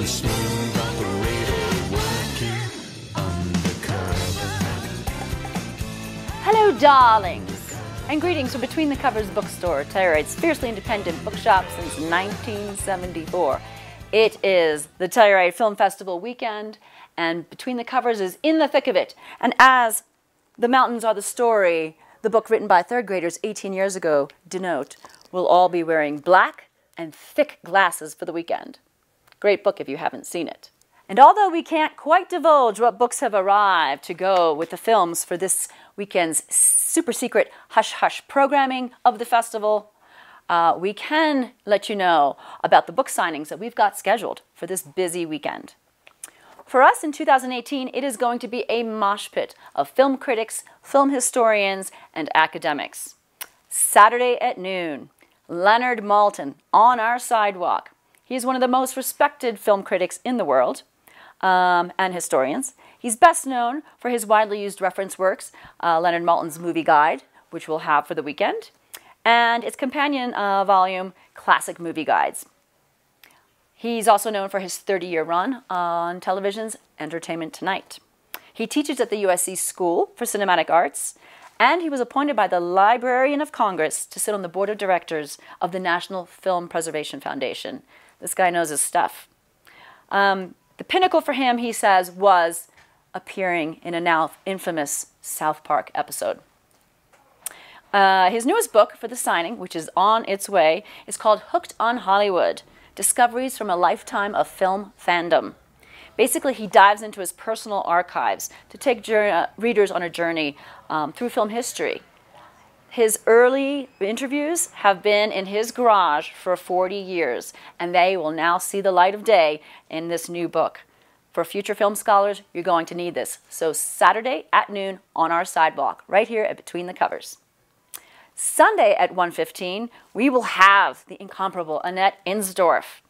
a smooth operator working undercover. Hello, darlings, and greetings from Between the Covers Bookstore, Telluride's fiercely independent bookshop since 1974. It is the Telluride Film Festival weekend, and Between the Covers is in the thick of it. And as The Mountains Are the Story, the book written by third graders 18 years ago, denote, we'll all be wearing black and thick glasses for the weekend. Great book if you haven't seen it. And although we can't quite divulge what books have arrived to go with the films for this weekend's super secret hush-hush programming of the festival, we can let you know about the book signings that we've got scheduled for this busy weekend. For us in 2018, it is going to be a mosh pit of film critics, film historians, and academics. Saturday at noon, Leonard Maltin on our sidewalk. He's one of the most respected film critics in the world and historians. He's best known for his widely used reference works, Leonard Maltin's Movie Guide, which we'll have for the weekend, and its companion volume, Classic Movie Guides. He's also known for his 30-year run on television's Entertainment Tonight. He teaches at the USC School for Cinematic Arts, and he was appointed by the Librarian of Congress to sit on the board of directors of the National Film Preservation Foundation. This guy knows his stuff. The pinnacle for him, he says, was appearing in a now infamous South Park episode. His newest book for the signing, which is on its way, is called Hooked on Hollywood: Discoveries from a Lifetime of Film Fandom. Basically, he dives into his personal archives to take readers on a journey through film history. His early interviews have been in his garage for 40 years, and they will now see the light of day in this new book. For future film scholars, you're going to need this. So Saturday at noon on our sidewalk, right here at Between the Covers. Sunday at 1:15, we will have the incomparable Annette in Dorf.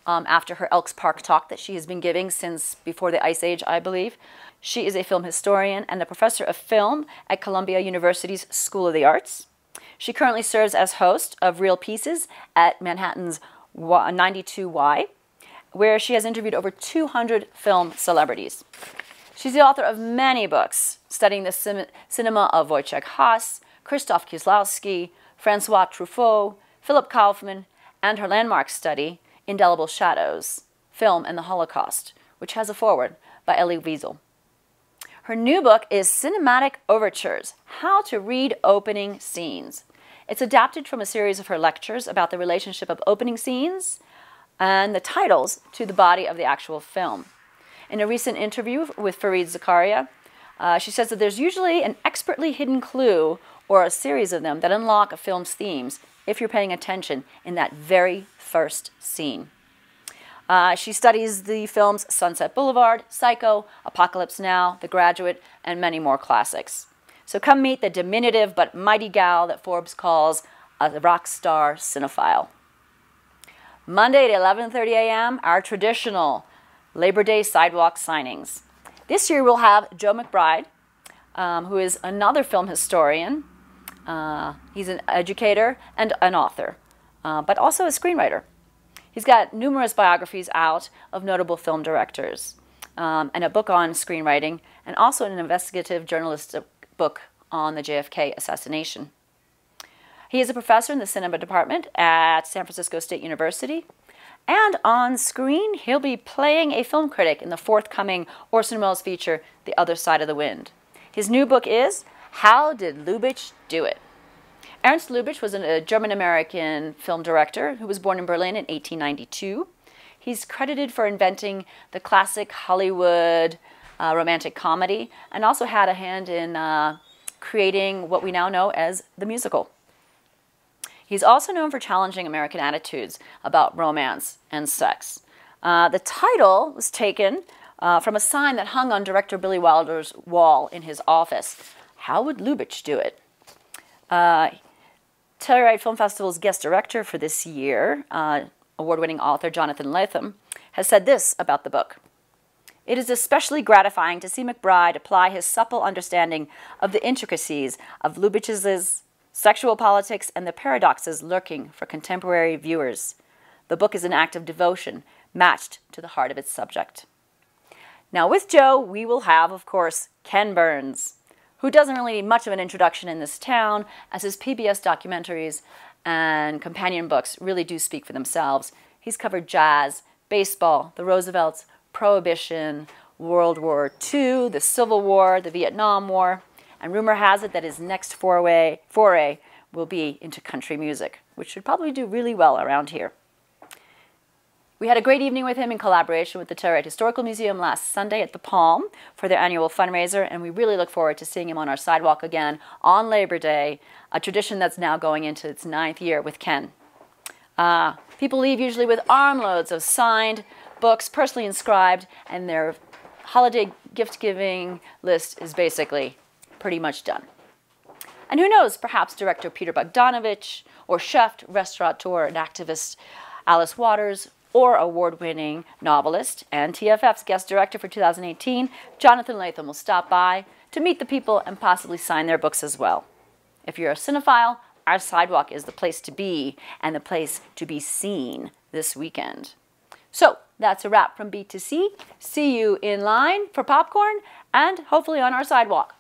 After her Elks Park talk that she has been giving since before the Ice Age, I believe. She is a film historian and a professor of film at Columbia University's School of the Arts. She currently serves as host of Real Pieces at Manhattan's 92Y, where she has interviewed over 200 film celebrities. She's the author of many books, studying the cinema of Wojciech Haas, Krzysztof Kieslowski, Francois Truffaut, Philip Kaufman, and her landmark study, Indelible Shadows, Film and the Holocaust, which has a foreword by Elie Wiesel. Her new book is Cinematic Overtures: How to Read Opening Scenes. It's adapted from a series of her lectures about the relationship of opening scenes and the titles to the body of the actual film. In a recent interview with Fareed Zakaria, she says that there's usually an expertly hidden clue or a series of them that unlock a film's themes if you're paying attention in that very first scene. She studies the films Sunset Boulevard, Psycho, Apocalypse Now, The Graduate, and many more classics. So come meet the diminutive but mighty gal that Forbes calls a rock star cinephile. Monday at 11:30 a.m., our traditional Labor Day sidewalk signings. This year we'll have Joe McBride, who is another film historian. He's an educator and an author, but also a screenwriter. He's got numerous biographies out of notable film directors, and a book on screenwriting, and also an investigative journalistic book on the JFK assassination. He is a professor in the cinema department at San Francisco State University, and on screen he'll be playing a film critic in the forthcoming Orson Welles feature, The Other Side of the Wind. His new book is How Did Lubitsch Do It? Ernst Lubitsch was a German-American film director who was born in Berlin in 1892. He's credited for inventing the classic Hollywood romantic comedy, and also had a hand in creating what we now know as the musical. He's also known for challenging American attitudes about romance and sex. The title was taken from a sign that hung on director Billy Wilder's wall in his office. How would Lubitsch do it? Telluride Film Festival's guest director for this year, award-winning author Jonathan Latham, has said this about the book. It is especially gratifying to see McBride apply his supple understanding of the intricacies of Lubitsch's sexual politics and the paradoxes lurking for contemporary viewers. The book is an act of devotion, matched to the heart of its subject. Now with Joe, we will have, of course, Ken Burns, who doesn't really need much of an introduction in this town, as his PBS documentaries and companion books really do speak for themselves. He's covered jazz, baseball, the Roosevelts, Prohibition, World War II, the Civil War, the Vietnam War, and rumor has it that his next foray will be into country music, which should probably do really well around here. We had a great evening with him in collaboration with the Telluride Historical Museum last Sunday at the Palm for their annual fundraiser, and we really look forward to seeing him on our sidewalk again on Labor Day, a tradition that's now going into its 9th year with Ken. People leave usually with armloads of signed books, personally inscribed, and their holiday gift-giving list is basically pretty much done. And who knows, perhaps director Peter Bogdanovich, or chef, restaurateur, and activist Alice Waters, or award-winning novelist and TFF's guest director for 2018, Jonathan Latham, will stop by to meet the people and possibly sign their books as well. If you're a cinephile, our sidewalk is the place to be and the place to be seen this weekend. So that's a wrap from B to C. See you in line for popcorn and hopefully on our sidewalk.